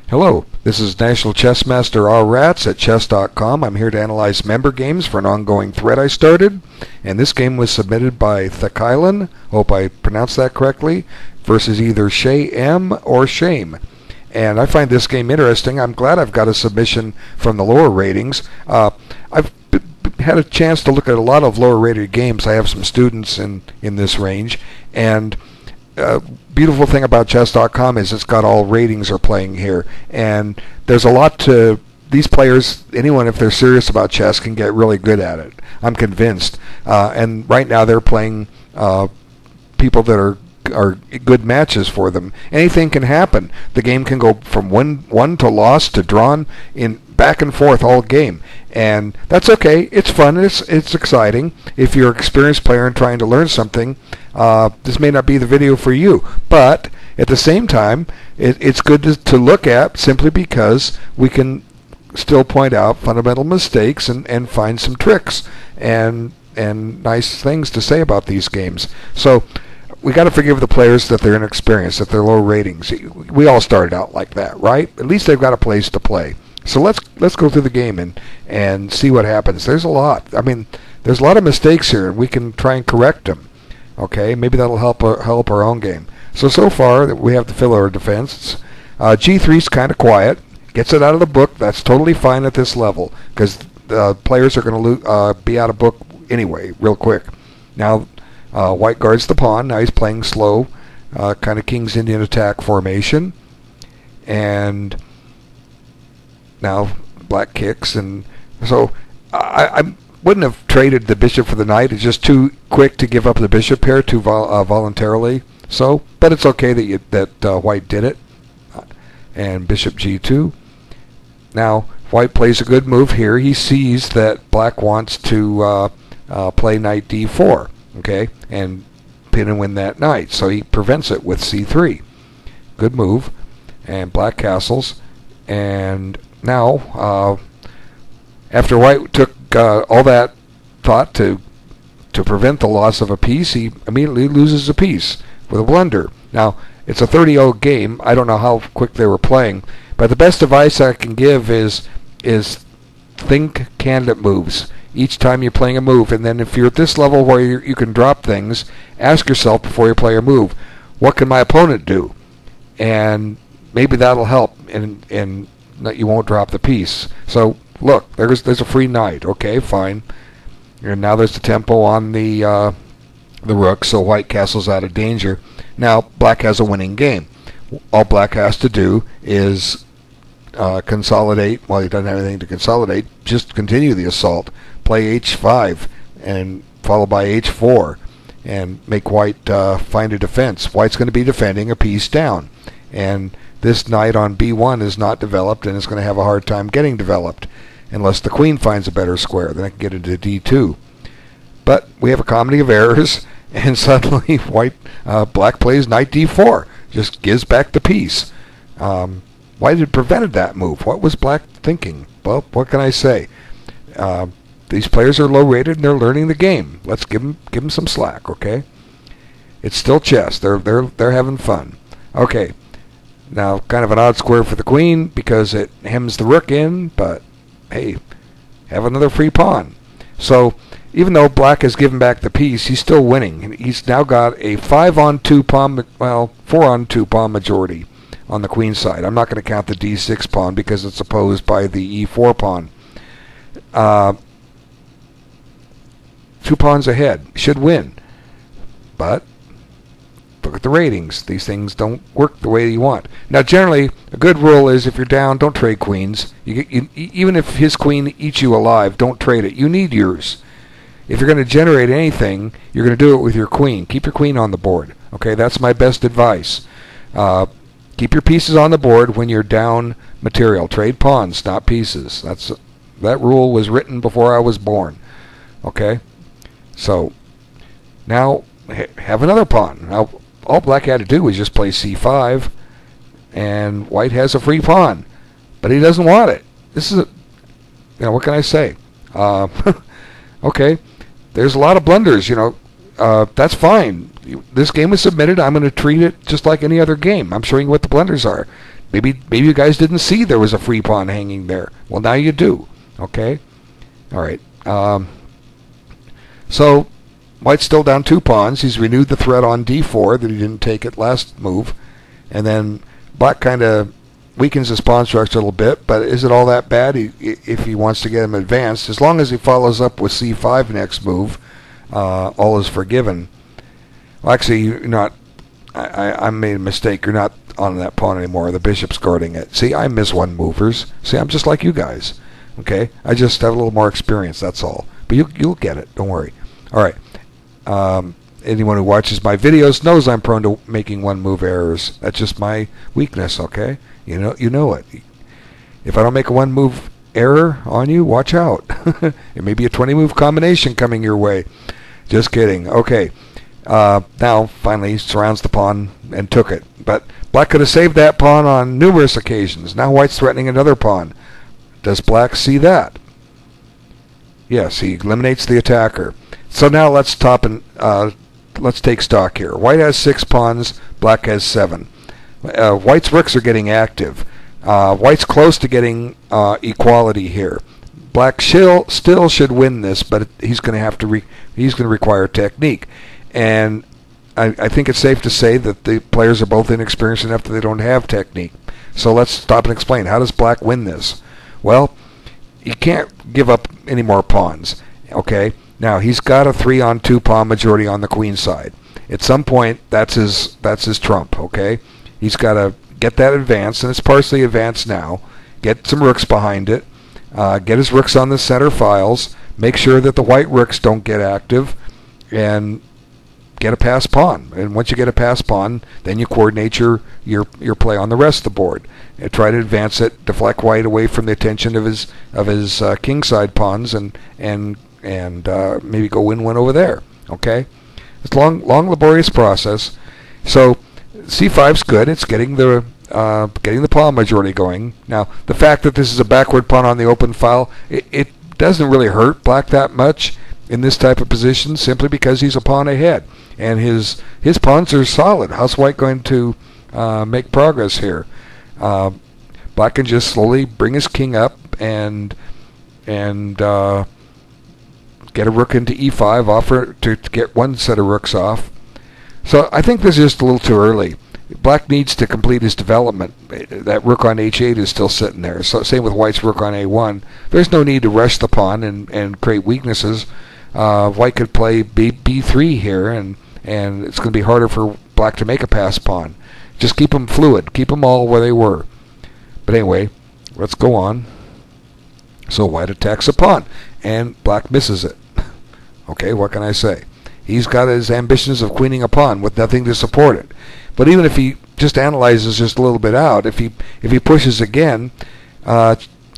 Hello, this is National Chess Master R. Rats at chess.com. I'm here to analyze member games for an ongoing thread I started, and this game was submitted by Thakilan, hope I pronounced that correctly, versus either shaym or shaym. And I find this game interesting. I'm glad I've got a submission from the lower ratings. I've had a chance to look at a lot of lower rated games. I have some students in this range, and beautiful thing about chess.com is it's got all ratings are playing here, and there's a lot to these players. Anyone, if they're serious about chess, can get really good at it. I'm convinced. And right now they're playing people that are good matches for them. Anything can happen. The game can go from won to lost to drawn in back and forth all game, and that's okay. It's fun. It's exciting. If you're an experienced player and trying to learn something, this may not be the video for you. But at the same time, it's good to look at, simply because we can still point out fundamental mistakes and find some tricks and nice things to say about these games. So we got to forgive the players that they're inexperienced, that they're low ratings. We all started out like that, right? At least they've got a place to play. So let's go through the game and see what happens. There's a lot. I mean, there's a lot of mistakes here, and we can try and correct them. Okay, maybe that'll help our own game. So far we have to fill our defense. G3's kind of quiet. Gets it out of the book. That's totally fine at this level, because the players are going to be out of book anyway, real quick. Now White guards the pawn. Now he's playing slow, kind of King's Indian attack formation, and now Black kicks, and so I wouldn't have traded the bishop for the knight. It's just too quick to give up the bishop here too voluntarily. So, but it's okay that White did it. And bishop g2. Now White plays a good move here. He sees that Black wants to play knight d4, okay, and pin and win that knight. So he prevents it with c3. Good move. And Black castles. And now, after White took all that thought to prevent the loss of a piece, he immediately loses a piece with a blunder. Now, it's a 30-0 game. I don't know how quick they were playing, but the best advice I can give is think candidate moves each time you're playing a move. And then if you're at this level where you can drop things, ask yourself before you play a move, what can my opponent do? And maybe that'll help, and that you won't drop the piece. So look, there's a free knight. Okay, fine. And now there's the tempo on the rook, so White castles out of danger. Now Black has a winning game. All Black has to do is consolidate. Well, he doesn't have anything to consolidate. Just continue the assault. Play h5 and followed by h4 and make White find a defense. White's going to be defending a piece down, and this knight on b1 is not developed, and it's going to have a hard time getting developed unless the queen finds a better square. Then I can get into d2. But we have a comedy of errors, and suddenly Black plays knight d4, just gives back the piece. White had prevented that move. What was Black thinking? Well, what can I say? These players are low rated and they're learning the game. Let's give them some slack, okay? It's still chess. They're having fun. Okay. Now, kind of an odd square for the queen because it hems the rook in, but hey, have another free pawn. So even though Black has given back the piece, he's still winning. He's now got a 5-on-2 pawn, well, 4-on-2 pawn majority on the queen side. I'm not going to count the d6 pawn because it's opposed by the e4 pawn. 2 pawns ahead. Should win. But look at the ratings. These things don't work the way you want. Now, generally, a good rule is if you're down, don't trade queens. Even if his queen eats you alive, don't trade it. You need yours. If you're going to generate anything, you're going to do it with your queen. Keep your queen on the board. Okay, that's my best advice. Keep your pieces on the board when you're down material. Trade pawns, not pieces. That rule was written before I was born. Okay, so now have another pawn. Now, all Black had to do was just play c5, and White has a free pawn, but he doesn't want it. This is what can I say? Okay, there's a lot of blunders. That's fine. This game was submitted. I'm going to treat it just like any other game. I'm showing you what the blunders are. maybe you guys didn't see there was a free pawn hanging there. Well, now you do. Okay? All right. So White's still down 2 pawns. He's renewed the threat on d4 that he didn't take it last move. And then Black kind of weakens his pawn structure a little bit, but is it all that bad if he wants to get him advanced? As long as he follows up with c5 next move, all is forgiven. Well, actually, you're not. I made a mistake. You're not on that pawn anymore. The bishop's guarding it. See, I miss one movers. See, I'm just like you guys. Okay, I just have a little more experience. That's all. But you'll get it. Don't worry. All right. Anyone who watches my videos knows I'm prone to making one move errors. That's just my weakness. Okay, you know it. If I don't make a one move error on you, watch out. It may be a 20 move combination coming your way. Just kidding. Okay. Now, finally, he surrounds the pawn and took it. But Black could have saved that pawn on numerous occasions. Now White's threatening another pawn. Does Black see that? Yes, he eliminates the attacker. So now let's take stock here. White has 6 pawns. Black has 7. White's rooks are getting active. White's close to getting equality here. Black still should win this, but he's going to have to he's going to require technique. And I think it's safe to say that the players are both inexperienced enough that they don't have technique. So let's stop and explain. How does Black win this? Well, he can't give up any more pawns. Okay? Now, he's got a 3-on-2 pawn majority on the queen side. At some point, that's his trump. Okay? He's got to get that advance, and it's partially advanced now. Get some rooks behind it. Get his rooks on the center files. Make sure that the white rooks don't get active. And get a pass pawn, and once you get a pass pawn, then you coordinate your play on the rest of the board. And try to advance it, deflect White away from the attention of his kingside pawns, and maybe go win one over there. Okay, it's long laborious process. So c5's good. It's getting the pawn majority going. Now the fact that this is a backward pawn on the open file, it doesn't really hurt Black that much in this type of position, simply because he's a pawn ahead. And his pawns are solid. How's White going to make progress here? Black can just slowly bring his king up and get a rook into e5, offer to get one set of rooks off. So I think this is just a little too early. Black needs to complete his development. That rook on h8 is still sitting there. So same with White's rook on a1. There's no need to rush the pawn and create weaknesses. White could play b3 here, and it's going to be harder for Black to make a pass pawn. Just keep them fluid. Keep them all where they were. But anyway, let's go on. So White attacks a pawn, and Black misses it. Okay, what can I say? He's got his ambitions of queening a pawn with nothing to support it. But even if he just analyzes just a little bit out, if he pushes again,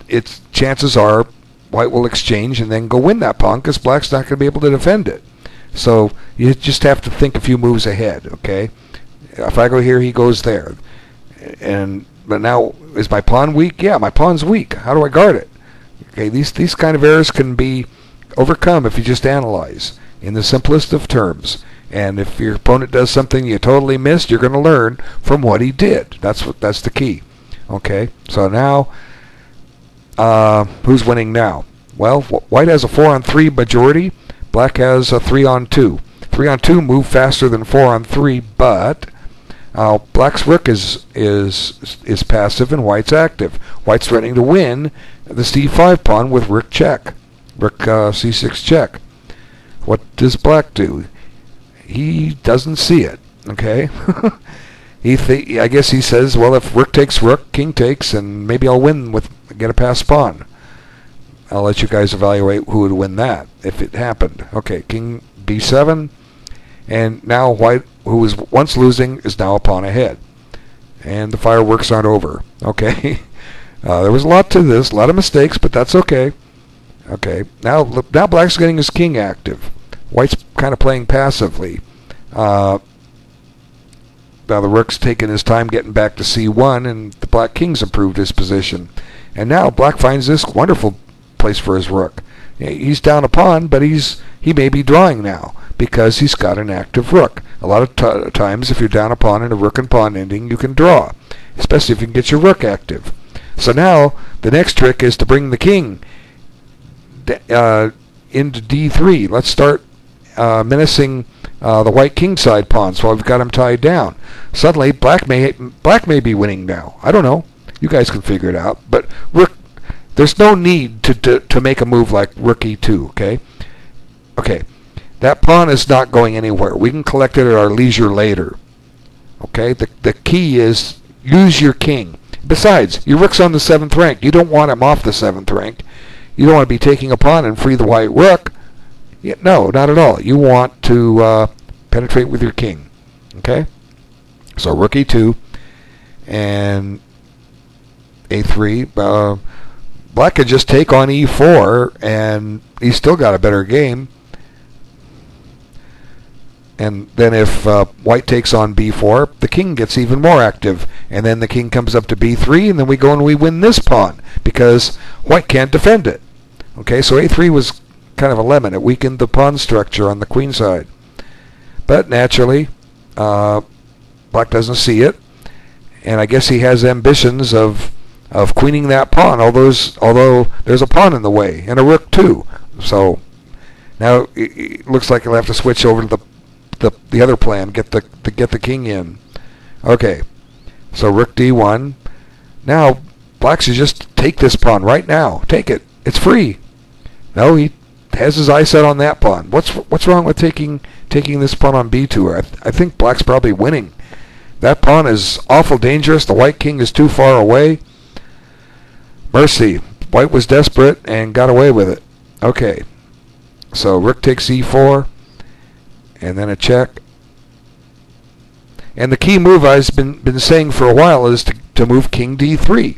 its chances are White will exchange and then go win that pawn, because Black's not going to be able to defend it. So you just have to think a few moves ahead. Okay, if I go here, he goes there. But now, is my pawn weak? Yeah, my pawn's weak. How do I guard it? Okay, these kind of errors can be overcome if you just analyze in the simplest of terms. And if your opponent does something you totally missed, you're going to learn from what he did. That's the key. Okay, so now, who's winning now? Well, White has a 4-on-3 majority. Black has a 3-on-2. 3-on-2 move faster than 4-on-3, but Black's rook is passive and White's active. White's threatening to win the c5 pawn with rook check. Rook c6 check. What does Black do? He doesn't see it. Okay? I guess he says, well, if rook takes rook, king takes, and maybe I'll win get a pass pawn. I'll let you guys evaluate who would win that if it happened. Okay, king b7, and now White, who was once losing, is now a pawn ahead. And the fireworks aren't over. Okay, there was a lot to this, a lot of mistakes, but that's okay. Okay, now Black's getting his king active. White's kind of playing passively. Now the rook's taking his time getting back to c1, and the Black king's improved his position. And now Black finds this wonderful place for his rook. He's down a pawn, but he may be drawing now because he's got an active rook. A lot of times, if you're down a pawn in a rook and pawn ending, you can draw. especially if you can get your rook active. So now the next trick is to bring the king into d3. Let's start menacing the white king side pawns while we've got him tied down. Suddenly black may be winning now. I don't know. You guys can figure it out. But there's no need to make a move like rook e2. Okay. That pawn is not going anywhere. We can collect it at our leisure later. Okay. The key is use your king. Besides, your rook's on the 7th rank. You don't want him off the 7th rank. You don't want to be taking a pawn and free the white rook. No, not at all. You want to penetrate with your king. Okay? So rook e2 and a3. Black could just take on e4 and he's still got a better game. And then if white takes on b4, the king gets even more active. And then the king comes up to b3, and then we go and we win this pawn because white can't defend it. Okay, so a3 was kind of a lemon. It weakened the pawn structure on the queen side. But naturally, black doesn't see it. And I guess he has ambitions of queening that pawn, although there's a pawn in the way, and a rook too. So now it looks like he'll have to switch over to the other plan, get the king in. Okay, so rook d1. Now black should just take this pawn right now. Take it. It's free. No, he has his eye set on that pawn. What's wrong with taking this pawn on b2? I think black's probably winning. That pawn is awful dangerous. The white king is too far away. Mercy. White was desperate and got away with it. Okay, so rook takes e4. And then a check. And the key move I've been saying for a while is to move king d3.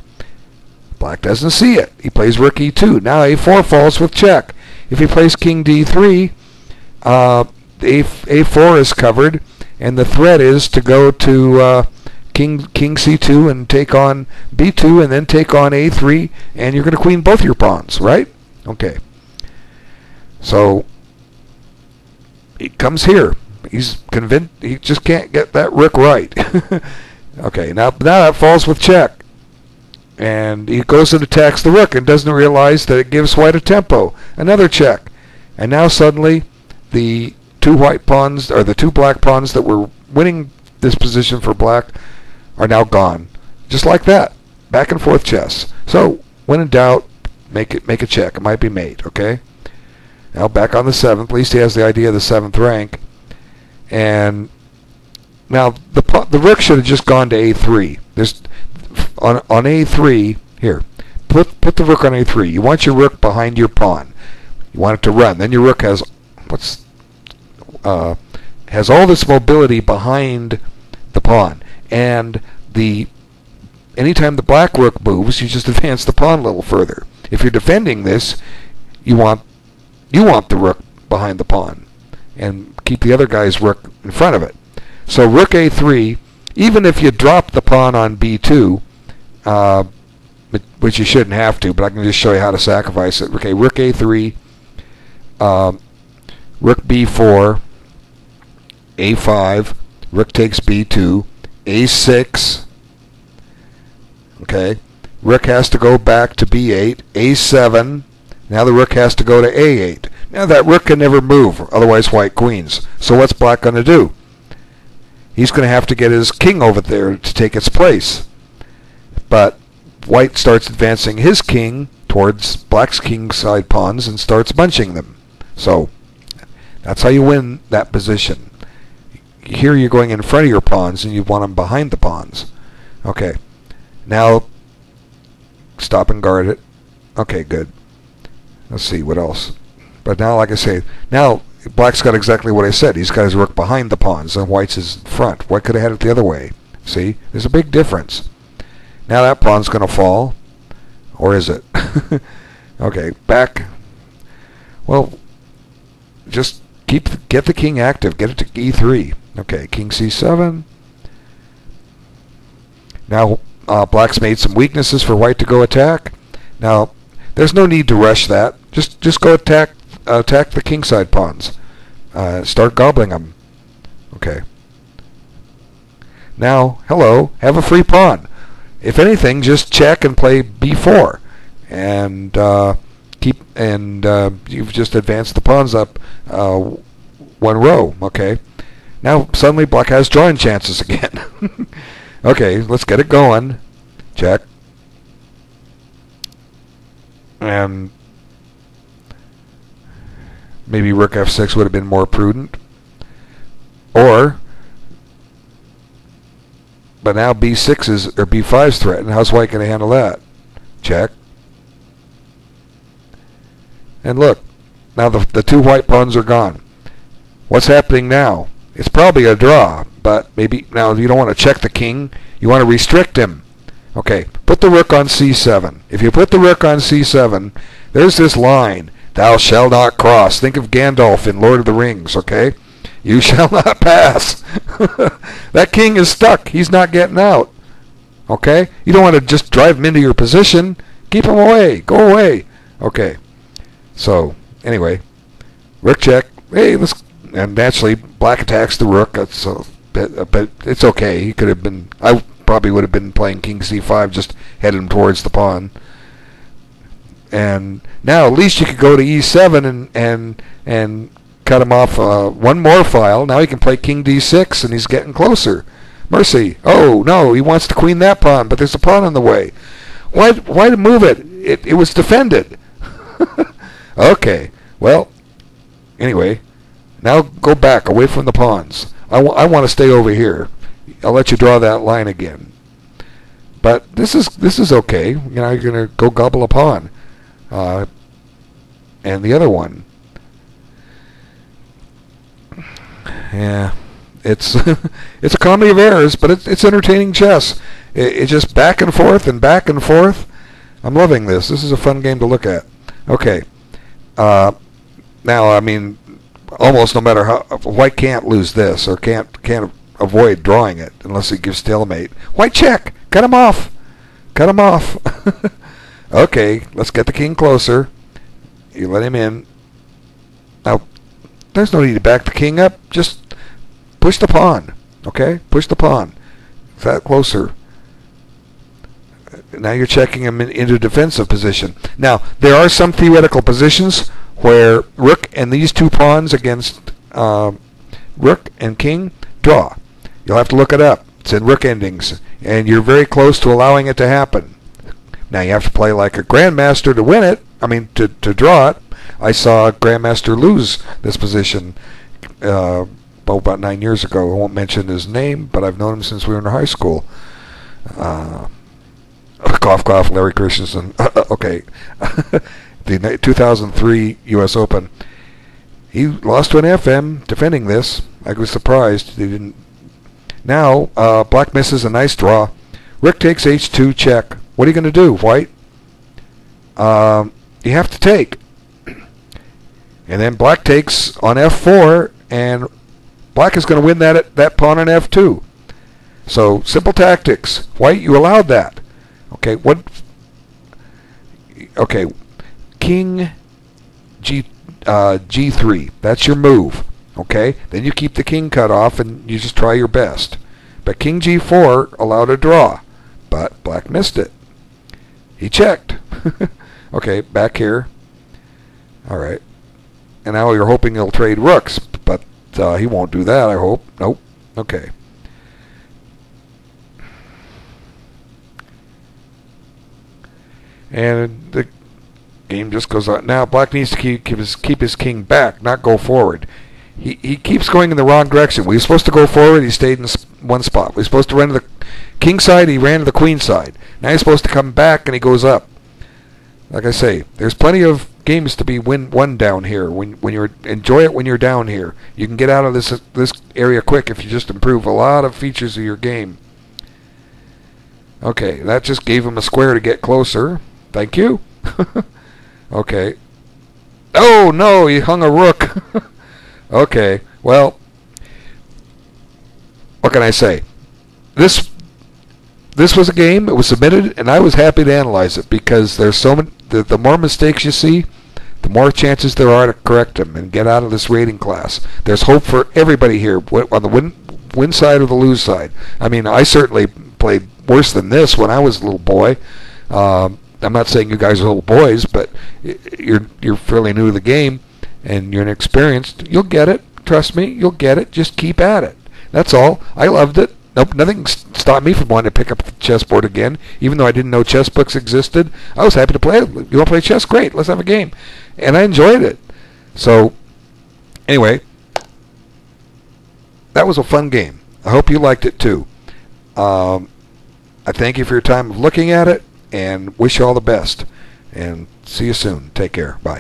Black doesn't see it. He plays rook e2. Now a4 falls with check. If he plays king d3, a4 is covered, and the threat is to go to king c2 and take on b2 and then take on a3, and you're going to queen both your pawns, right? Okay. So he comes here. He's convinced he just can't get that rook right. Okay, now that falls with check. And he goes and attacks the rook and doesn't realize that it gives white a tempo. Another check. And now suddenly the two white pawns, or the two black pawns that were winning this position for black, are now gone. Just like that. Back and forth chess. So when in doubt, make a check. It might be mate, okay? Now back on the 7th. At least he has the idea of the 7th rank. And now the rook should have just gone to a3. There's on a3 here. Put the rook on a3. You want your rook behind your pawn. You want it to run. Then your rook has all this mobility behind the pawn. And anytime the black rook moves, you just advance the pawn a little further. If you're defending this, you want the rook behind the pawn and keep the other guy's rook in front of it. So rook a3, even if you drop the pawn on b2, which you shouldn't have to, but I can just show you how to sacrifice it. Okay, rook a3, rook b4, a5, rook takes b2, a6. Okay, rook has to go back to b8, a7. Now the rook has to go to a8. Now that rook can never move, otherwise white queens. So what's black going to do? He's going to have to get his king over there to take its place. But white starts advancing his king towards black's king side pawns and starts bunching them. So that's how you win that position. Here you're going in front of your pawns and you want them behind the pawns. Okay. Now stop and guard it. Okay, good. Let's see, what else? But now, like I say, now black's got exactly what I said. He's got his rook behind the pawns, and white's is in front. White could have had it the other way. See? There's a big difference. Now that pawn's going to fall. Or is it? Okay, back. Well, just get the king active. Get it to e3. Okay, king c7. Now, black's made some weaknesses for white to go attack. Now, there's no need to rush that. Just go attack the kingside pawns. Start gobbling them. Okay. Now, hello, have a free pawn. if anything, just check and play b4, and you've just advanced the pawns up one row. Okay, now suddenly black has drawing chances again. Okay, let's get it going. Check. And maybe rook f6 would have been more prudent. But now b6 or b5 is threatened. How's white going to handle that? Check. And look, now the two white pawns are gone. What's happening now? It's probably a draw, but maybe now you don't want to check the king. You want to restrict him. Okay, put the rook on c7. If you put the rook on c7, there's this line, thou shalt not cross. Think of Gandalf in Lord of the Rings, okay? You shall not pass. That king is stuck. He's not getting out. Okay? You don't want to just drive him into your position. Keep him away. Go away. Okay. So, anyway, rook check. Hey, and naturally, black attacks the rook. That's but it's okay. He could have been... I probably would have been playing king c5, just heading towards the pawn. And now at least you could go to e7 and cut him off one more file. Now he can play king d6, and he's getting closer. Mercy. Oh, no, he wants to queen that pawn, but there's a pawn in the way. Why move it? It was defended. Okay, well, anyway, now go back, away from the pawns. I want to stay over here. I'll let you draw that line again. But this is okay. You know, you're going to go gobble a pawn. And the other one. Yeah, it's it's a comedy of errors, but it's entertaining chess. It's just back and forth and back and forth. I'm loving this. This is a fun game to look at. Okay. Now, I mean, almost no matter how, white can't lose this, or can't avoid drawing it unless he gives stalemate. White check. Cut him off. Cut him off. Okay, let's get the king closer. You let him in. Now, there's no need to back the king up. Just push the pawn. Okay? Push the pawn. That closer. Now you're checking him into defensive position. Now, there are some theoretical positions where rook and these two pawns against rook and king draw. You'll have to look it up. It's in rook endings. And you're very close to allowing it to happen. Now you have to play like a grandmaster to win it. I mean, to draw it. I saw a grandmaster lose this position about 9 years ago. I won't mention his name, but I've known him since we were in high school. Cough, cough, Larry Christensen. Okay. The 2003 U.S. Open. He lost to an FM defending this. I was surprised. He didn't. Now, black misses a nice draw. Rook takes h2, check. What are you going to do, white? You have to take. And then black takes on f4, and black is going to win that pawn on f2. So, simple tactics. White, you allowed that. Okay, what? Okay, king g3. That's your move. Okay, then you keep the king cut off, and you just try your best. But king g4 allowed a draw, but black missed it. He checked. Okay, back here. All right. And now you're hoping he'll trade rooks, but he won't do that, I hope. Nope. Okay. And the game just goes on. Now black needs to keep his king back, not go forward. He keeps going in the wrong direction. We were supposed to go forward, he stayed in one spot. We were supposed to run to the king side, he ran to the queen side. Now he's supposed to come back and he goes up. Like I say, there's plenty of games to be won down here. When you enjoy it when you're down here. You can get out of this area quick if you just improve a lot of features of your game. Okay, that just gave him a square to get closer. Thank you. Okay. Oh no, he hung a rook. Okay, well, what can I say? This was a game. It was submitted, and I was happy to analyze it because there's so many. The more mistakes you see, the more chances there are to correct them and get out of this rating class. There's hope for everybody here on the win side or the lose side. I mean, I certainly played worse than this when I was a little boy. I'm not saying you guys are little boys, but you're fairly new to the game, and you're inexperienced. You'll get it. Trust me, you'll get it. Just keep at it. That's all. I loved it. Nope, nothing stopped me from wanting to pick up the chessboard again, even though I didn't know chess books existed. I was happy to play it. You want to play chess? Great, let's have a game. And I enjoyed it. So, anyway, that was a fun game. I hope you liked it too. I thank you for your time of looking at it, and wish you all the best. And see you soon. Take care. Bye.